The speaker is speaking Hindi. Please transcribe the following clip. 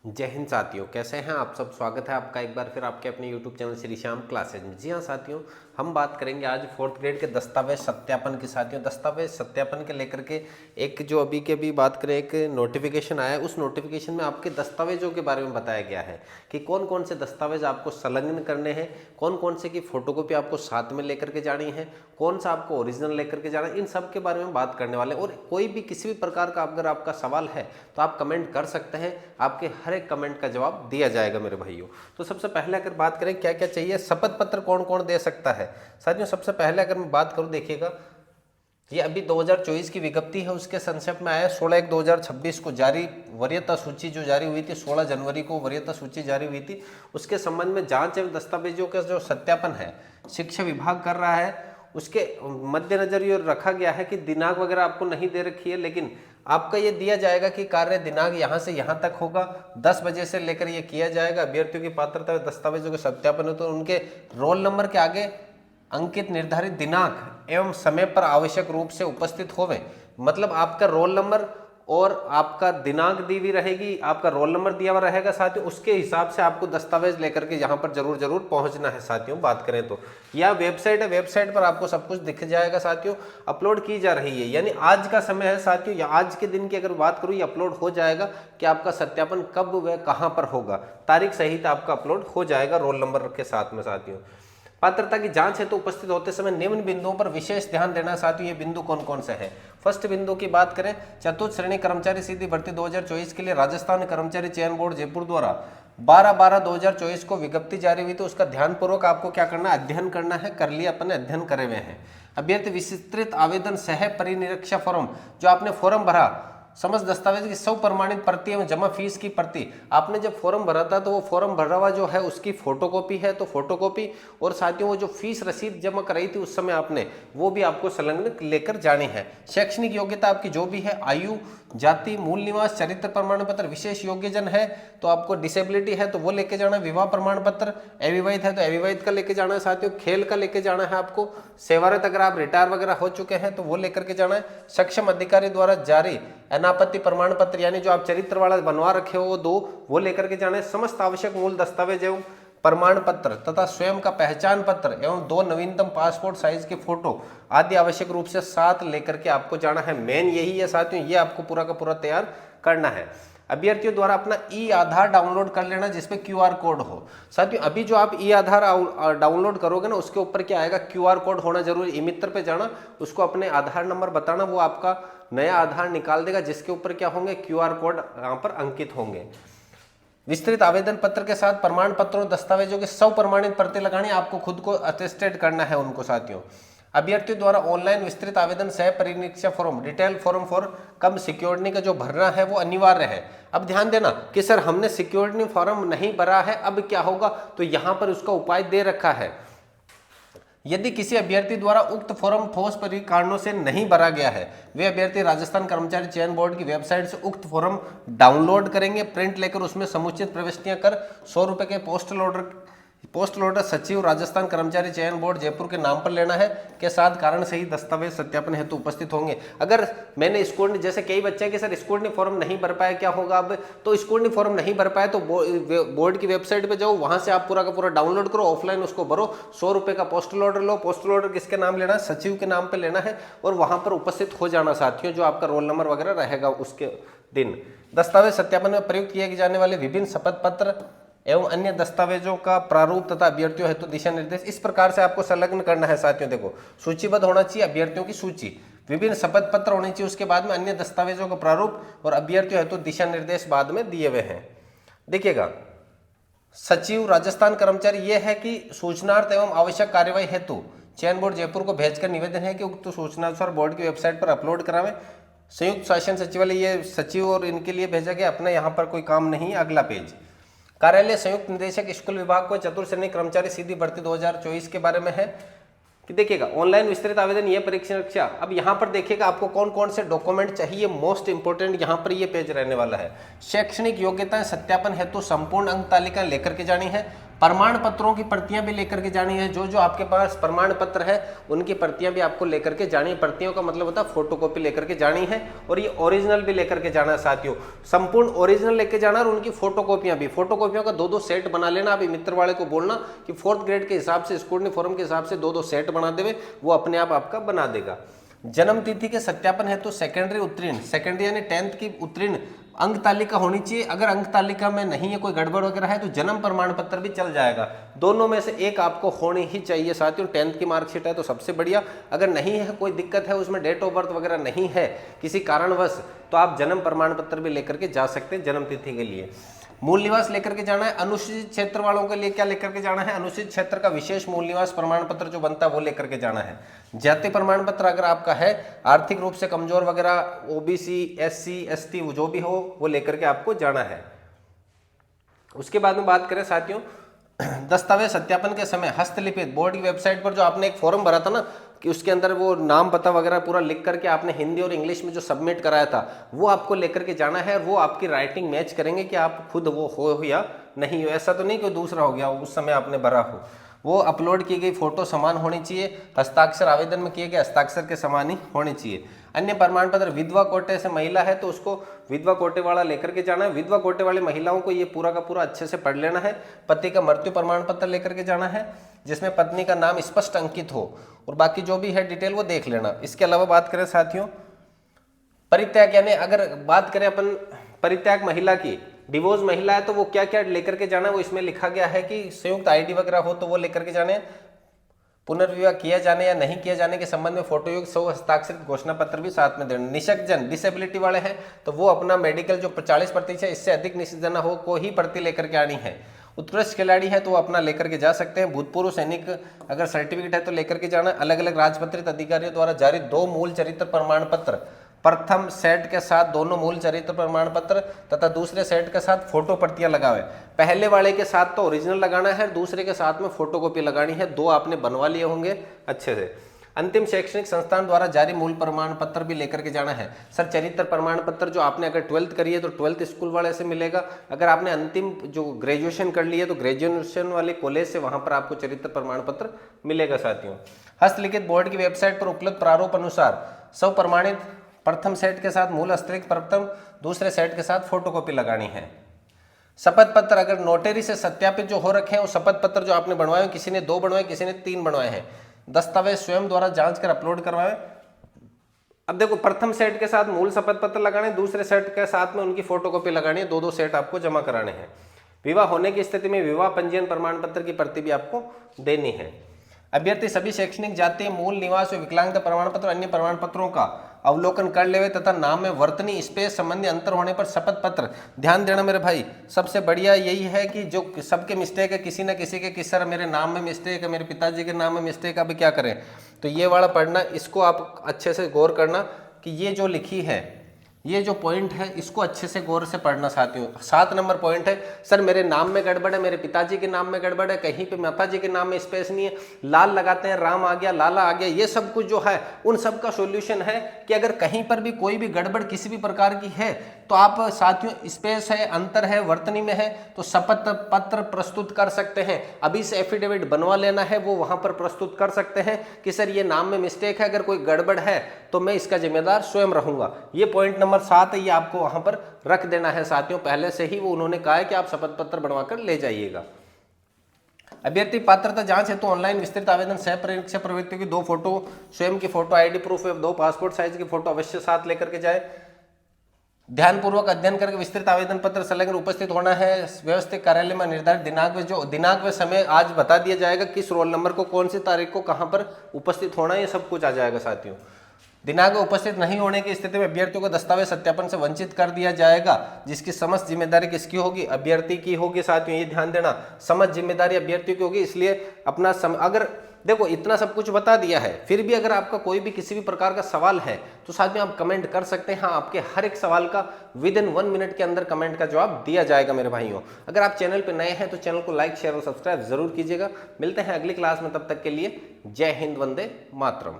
जय हिंद साथियों, कैसे हैं आप सब। स्वागत है आपका एक बार फिर आपके अपने YouTube channel Shri Shyam classes में। जी हाँ साथियों, हम बात करेंगे आज 4th ग्रेड के दस्तावेज सत्यापन की। साथियों, दस्तावेज सत्यापन के लेकर के एक जो अभी के अभी बात करें, एक नोटिफिकेशन आया है। उस नोटिफिकेशन में आपके दस्तावेजों के बारे में बताया गया है कि कौन कौन से दस्तावेज आपको संलग्न करने हैं, कौन कौन से की फोटोकॉपी आपको साथ में लेकर के जानी है, कौन सा आपको ओरिजिनल लेकर के जाना है। इन सब के बारे में बात करने वाले हैं। और कोई भी किसी भी प्रकार का अगर आपका सवाल है तो आप कमेंट कर सकते हैं, आपके हर एक कमेंट का जवाब दिया जाएगा मेरे भाइयों। तो सबसे पहले अगर बात करें क्या क्या चाहिए, शपथ पत्र कौन कौन दे सकता है। साथियों, सबसे पहले अगर मैं बात करूं, देखिएगा ये अभी 2024 की विज्ञप्ति है, उसके संक्षेप में आया 16/1/2026 को जारी वरीयता सूची जो जारी हुई थी, 16 जनवरी को वरीयता सूची जारी हुई थी। उसके संबंध में जांच एवं दस्तावेजों का जो सत्यापन है शिक्षा विभाग कर रहा है। उसके मद्देनजर ये रखा गया है कि दिनांक वगैरह आपको नहीं दे रखी है, लेकिन आपका ये दिया जाएगा कि कार्य दिनांक यहाँ से यहाँ तक होगा, 10 बजे से लेकर ये किया जाएगा। अभ्यर्थियों की पात्रता दस्तावेजों के सत्यापन हो तो उनके रोल नंबर के आगे अंकित निर्धारित दिनांक एवं समय पर आवश्यक रूप से उपस्थित होवे। मतलब आपका रोल नंबर और आपका दिनांक दी हुई रहेगी, आपका रोल नंबर दिया हुआ रहेगा साथियों, उसके हिसाब से आपको दस्तावेज लेकर के यहाँ पर जरूर पहुँचना है साथियों। बात करें तो यह वेबसाइट है, वेबसाइट पर आपको सब कुछ दिख जाएगा साथियों। अपलोड की जा रही है, यानी आज का समय है साथियों, या आज के दिन की अगर बात करूँ, ये अपलोड हो जाएगा कि आपका सत्यापन कब व कहाँ पर होगा, तारीख सहित आपका अपलोड हो जाएगा रोल नंबर के साथ में साथियों। पात्रता की जांच है तो उपस्थित होते समय निम्न बिंदुओं पर विशेष ध्यान देना साथियों। ये बिंदु कौन कौन से हैं। फर्स्ट बिंदु की बात करें, चतुर्थ श्रेणी कर्मचारी सीधी भर्ती 2024 के लिए राजस्थान कर्मचारी चयन बोर्ड जयपुर द्वारा 12/12/2024 को विज्ञप्ति जारी हुई। तो उसका ध्यानपूर्वक आपको क्या करना है, अध्ययन करना है। कर लिया अपने, अध्ययन करे हुए हैं। अभ्यर्थी विस्तृत आवेदन सह परिनिरीक्षा फॉर्म, जो आपने फॉर्म भरा, समस्त दस्तावेज की 100 प्रमाणित प्रति एवं जमा फीस की प्रति। आपने जब फॉर्म भरा था तो वो फॉर्म भरा हुआ जो है उसकी फोटोकॉपी है, तो फोटोकॉपी और साथियों वो जो फीस रसीद जमा कराई थी उस समय आपने, वो भी आपको संलग्न लेकर जानी है। शैक्षणिक योग्यता आपकी जो भी है, आयु, जाति, मूल निवास, चरित्र प्रमाण पत्र, विशेष योग्यजन है तो आपको डिसेबिलिटी है तो वो लेके जाना है। विवाह प्रमाण पत्र, अविवाहित है तो अविवाहित का लेके जाना है साथियों। खेल का लेके जाना है आपको। सेवारत अगर आप रिटायर वगैरह हो चुके हैं तो वो लेकर के जाना है। सक्षम अधिकारी द्वारा जारी अनापत्ति प्रमाण पत्र, यानी जो आप चरित्र वाला बनवा रखे हो वो दो, वो लेकर के जाना है। समस्त आवश्यक मूल दस्तावेज एवं प्रमाण पत्र तथा स्वयं का पहचान पत्र एवं 2 नवीनतम पासपोर्ट साइज के फोटो आदि आवश्यक रूप से साथ लेकर के आपको जाना है। मेन यही है साथियों, ये आपको पूरा का पूरा तैयार करना है। अभ्यर्थियों द्वारा अपना ई आधार डाउनलोड कर लेना जिसपे QR कोड हो। साथियों, अभी जो आप ई आधार डाउनलोड करोगे ना, उसके ऊपर क्या आएगा, QR कोड होना जरूरी। ई मित्र पे जाना, उसको अपने आधार नंबर बताना, वो आपका नया आधार निकाल देगा जिसके ऊपर क्या होंगे, QR कोड यहाँ पर अंकित होंगे। विस्तृत आवेदन पत्र के साथ प्रमाण पत्रों दस्तावेजों के 100 प्रमाणित प्रति लगानी, आपको खुद को अटेस्टेड करना है उनको साथियों। अभ्यर्थियों द्वारा ऑनलाइन विस्तृत आवेदन सह परिनिरीक्षा form, detail form for cum security का जो भरना है वो अनिवार्य है। अब ध्यान देना कि सर हमने सिक्योरिटी फॉर्म नहीं भरा है, अब क्या होगा, तो यहाँ पर उसका उपाय दे रखा है। यदि किसी अभ्यर्थी द्वारा उक्त फॉर्म ठोस कारणों से नहीं भरा गया है, वे अभ्यर्थी राजस्थान कर्मचारी चयन बोर्ड की वेबसाइट से उक्त फॉर्म डाउनलोड करेंगे, प्रिंट लेकर उसमें समुचित प्रविष्टियां कर 100 रुपए के पोस्टल ऑर्डर सचिव राजस्थान कर्मचारी चयन बोर्ड जयपुर के नाम पर लेना है के साथ कारण सही दस्तावेज सत्यापन हेतु उपस्थित होंगे। अगर मैंने स्कूल, जैसे कई बच्चे कि सर स्कूल ने फॉर्म नहीं भर पाया, क्या होगा अब, तो स्कूल ने फॉर्म नहीं भर पाया तो बोर्ड की वेबसाइट पे जाओ, वहां से आप पूरा का पूरा डाउनलोड करो, ऑफलाइन उसको भरो, 100 रुपए का postal order low. Postal order किसके नाम लेना है, सचिव के नाम पर लेना है, और वहां पर उपस्थित हो जाना साथियों, जो आपका रोल नंबर वगैरह रहेगा उसके दिन। दस्तावेज सत्यापन में प्रयुक्त किए जाने वाले विभिन्न शपथ पत्र एवं अन्य दस्तावेजों का प्रारूप तथा अभ्यर्थियों हेतु दिशा निर्देश इस प्रकार से आपको संलग्न करना है साथियों। देखो, सूचीबद्ध होना चाहिए अभ्यर्थियों की सूची, विभिन्न शपथ पत्र होने चाहिए, उसके बाद में अन्य दस्तावेजों का प्रारूप और अभ्यर्थियों हेतु दिशा निर्देश बाद में दिए हुए हैं। देखिएगा, सचिव राजस्थान कर्मचारी ये है कि सूचनार्थ एवं आवश्यक कार्यवाही हेतु चयन बोर्ड जयपुर को भेजकर निवेदन है कि उक्त सूचनानुसार बोर्ड की वेबसाइट पर अपलोड करावें। संयुक्त शासन सचिवालय, ये सचिव और इनके लिए भेजा गया, अपना यहाँ पर कोई काम नहीं। अगला पेज, कार्यालय संयुक्त निदेशक स्कूल विभाग को चतुर्थ श्रेणी कर्मचारी सीधी भर्ती 2024 के बारे में है कि देखिएगा ऑनलाइन विस्तृत आवेदन, ये परीक्षा। अब यहाँ पर देखिएगा आपको कौन कौन से डॉक्यूमेंट चाहिए, मोस्ट इंपोर्टेंट यहाँ पर ये पेज रहने वाला है। शैक्षणिक योग्यताएं सत्यापन हेतु संपूर्ण अंक तालिका लेकर के जानी है। प्रमाण पत्रों की प्रतियां भी लेकर के जानी है। जो जो आपके पास प्रमाण पत्र है उनकी प्रतियां भी आपको लेकर के जानी है। प्रतियों का मतलब होता है फोटोकॉपी लेकर के जानी है, और ये ओरिजिनल भी लेकर के जाना है साथियों। संपूर्ण ओरिजिनल लेके जाना और उनकी फोटोकॉपियां भी। फोटोकॉपियों का 2-2 सेट बना लेना। अभी मित्र वाले को बोलना कि 4th ग्रेड के हिसाब से, स्कूल यूनिफॉर्म के हिसाब से 2-2 सेट बना देवे, वो अपने आप आपका बना देगा। जन्म तिथि के सत्यापन है तो सेकेंडरी उत्तीर्ण, सेकेंडरी यानी 10th की उत्तीर्ण अंक तालिका होनी चाहिए। अगर अंक तालिका में नहीं है, कोई गड़बड़ वगैरह है, तो जन्म प्रमाण पत्र भी चल जाएगा। दोनों में से एक आपको होनी ही चाहिए साथियों। 10th की मार्कशीट है तो सबसे बढ़िया। अगर नहीं है, कोई दिक्कत है, उसमें डेट ऑफ बर्थ वगैरह नहीं है किसी कारणवश, तो आप जन्म प्रमाण पत्र भी लेकर के जा सकते हैं जन्म तिथि के लिए। मूल निवास लेकर के जाना है। अनुसूचित क्षेत्र वालों के लिए क्या लेकर के जाना है? अनुसूचित क्षेत्र का विशेष मूल निवास प्रमाण पत्र जो बनता है वो लेकर के जाना है। जाति प्रमाण पत्र अगर आपका है, आर्थिक रूप से कमजोर वगैरह, ओबीसी, एससी, एसटी, वो जो भी हो वो लेकर के आपको जाना है। उसके बाद में बात करें साथियों, दस्तावेज सत्यापन के समय हस्तलिखित, बोर्ड की वेबसाइट पर जो आपने एक फॉर्म भरा था ना, कि उसके अंदर वो नाम पता वगैरह पूरा लिख करके आपने हिंदी और इंग्लिश में जो सबमिट कराया था, वो आपको लेकर के जाना है। वो आपकी राइटिंग मैच करेंगे कि आप खुद वो हो या नहीं हो। ऐसा तो नहीं कि दूसरा हो गया उस समय आपने भरा हो। वो अपलोड की गई फोटो समान होनी चाहिए। हस्ताक्षर आवेदन में किए गए हस्ताक्षर के समान ही होने चाहिए। अन्य प्रमाण पत्र, विधवा कोटे से महिला है तो उसको विधवा कोटे वाला लेकर के जाना है। विधवा कोटे वाली महिलाओं को ये पूरा का पूरा अच्छे से पढ़ लेना है। पति का मृत्यु प्रमाण पत्र लेकर के जाना है जिसमें पत्नी का नाम स्पष्ट अंकित हो, और बाकी जो भी है डिटेल वो देख लेना। इसके अलावा बात करें साथियों, परित्याग, यानी अगर बात करें अपन परित्याग महिला की, डिवोर्स महिला है तो वो क्या क्या लेकर के जाना है, वो इसमें लिखा गया है कि संयुक्त आईडी वगैरह हो तो वो लेकर के जाने। पुनर्विवाह किया जाने या नहीं किया जाने के संबंध में फोटोयुक्त 100 हस्ताक्षरित घोषणा पत्र भी साथ में देना। निशक्तजन, डिसेबिलिटी वाले हैं तो वो अपना मेडिकल जो 40% इससे अधिक निशक्तजन हो को ही प्रति लेकर के आनी है। उत्कृष्ट खिलाड़ी है तो वो अपना लेकर के जा सकते हैं। भूतपूर्व सैनिक अगर सर्टिफिकेट है तो लेकर के जाना। अलग अलग राजपत्रित अधिकारियों द्वारा जारी 2 मूल चरित्र प्रमाण पत्र, प्रथम सेट के साथ दोनों मूल चरित्र प्रमाण पत्र तथा दूसरे सेट के साथ फोटो प्रतियां लगावे। पहले वाले के साथ तो ओरिजिनल लगाना है, दूसरे के साथ में फोटोकॉपी लगानी है। 2 आपने बनवा लिए होंगे अच्छे से। अंतिम शैक्षणिक संस्थान द्वारा जारी मूल प्रमाण पत्र भी लेकर के जाना है। सर चरित्र प्रमाण पत्र जो आपने अगर 12th करी है तो 12th स्कूल वाले से मिलेगा। अगर आपने अंतिम जो ग्रेजुएशन कर ली है तो ग्रेजुएशन वाले कॉलेज से वहां पर आपको चरित्र प्रमाण पत्र मिलेगा साथियों। हस्तलिखित बोर्ड की वेबसाइट पर उपलब्ध प्रारूप अनुसार सब प्रमाणित प्रथम सेट के साथ मूल हस्तलिखित प्रथम, दूसरे सेट के साथ फोटोकॉपी लगानी है। शपथ पत्र अगर नोटरी से सत्यापित जो हो रखे हैं, वो शपथ पत्र जो आपने बनवाए, किसी ने 2 बनवाए, किसी ने 3 बनवाए हैं। दस्तावेज स्वयं द्वारा जांच कर अपलोड करवाए। अब देखो, प्रथम सेट के साथ मूल शपथ पत्र लगाने, दूसरे सेट के साथ में उनकी फोटोकॉपी लगानी है। 2-2 सेट आपको जमा कराने हैं। विवाह होने की स्थिति में विवाह पंजीयन प्रमाण पत्र की प्रति भी आपको देनी है। अभ्यर्थी सभी शैक्षणिक, जाति, मूल निवास व विकलांगता प्रमाण पत्र अन्य प्रमाण पत्रों का अवलोकन कर लेवे तथा नाम में वर्तनी स्पेस संबंधी अंतर होने पर शपथ पत्र। ध्यान देना मेरे भाई, सबसे बढ़िया यही है कि जो सबके मिस्टेक है, किसी न किसी के, किस सर मेरे नाम में मिस्टेक है, मेरे पिताजी के नाम में मिस्टेक, अब क्या करें, तो ये वाला पढ़ना, इसको आप अच्छे से गौर करना कि ये जो लिखी है, ये जो पॉइंट है इसको अच्छे से गौर से पढ़ना साथियों। 7 नंबर पॉइंट है, सर मेरे नाम में गड़बड़ है, मेरे पिताजी के नाम में गड़बड़ है, कहीं पे माताजी के नाम में स्पेस नहीं है, लाल लगाते हैं, राम आ गया, लाला आ गया, ये सब कुछ जो है उन सब का सॉल्यूशन है कि अगर कहीं पर भी कोई भी गड़बड़ किसी भी प्रकार की है तो आप साथियों स्पेस है, अंतर है, वर्तनी में है तो शपथ पत्र प्रस्तुत कर सकते हैं। अभी से एफिडेविट बनवा लेना है, वो वहां पर प्रस्तुत कर सकते हैं कि सर ये नाम में मिस्टेक है, अगर कोई गड़बड़ है तो मैं इसका जिम्मेदार स्वयं रहूंगा। ये पॉइंट नंबर 7 है, ये आपको वहां पर रख देना है साथियों। पहले से ही वो उन्होंने कहा है कि आप शपथ पत्र बनवाकर ले जाइएगा। अभ्यर्थी पात्रता जांच है तो ऑनलाइन विस्तृत आवेदन सह परीक्षा प्रवृत्ति की 2 फोटो, स्वयं की photo, ID proof, 2 passport size की फोटो अवश्य साथ लेकर के जाए। ध्यानपूर्वक अध्ययन करके विस्तृत आवेदन पत्र संलग्न उपस्थित होना है। व्यवस्थित कार्यालय में निर्धारित दिनांक में, जो दिनांक व समय आज बता दिया जाएगा, किस रोल नंबर को कौन सी तारीख को कहां पर उपस्थित होना है, ये सब कुछ आ जाएगा साथियों। दिनांक में उपस्थित नहीं होने की स्थिति में अभ्यर्थियों को दस्तावेज सत्यापन से वंचित कर दिया जाएगा, जिसकी समस्त जिम्मेदारी किसकी होगी, अभ्यर्थी की होगी साथियों। ये ध्यान देना, समस्त जिम्मेदारी अभ्यर्थियों की होगी। इसलिए अपना अगर देखो इतना सब कुछ बता दिया है, फिर भी अगर आपका कोई भी किसी भी प्रकार का सवाल है तो साथ में आप कमेंट कर सकते हैं। हाँ, आपके हर एक सवाल का विदिन 1 मिनट के अंदर कमेंट का जवाब दिया जाएगा मेरे भाइयों। अगर आप चैनल पर नए हैं तो चैनल को लाइक, शेयर और सब्सक्राइब जरूर कीजिएगा। मिलते हैं अगली क्लास में, तब तक के लिए जय हिंद, वंदे मातरम।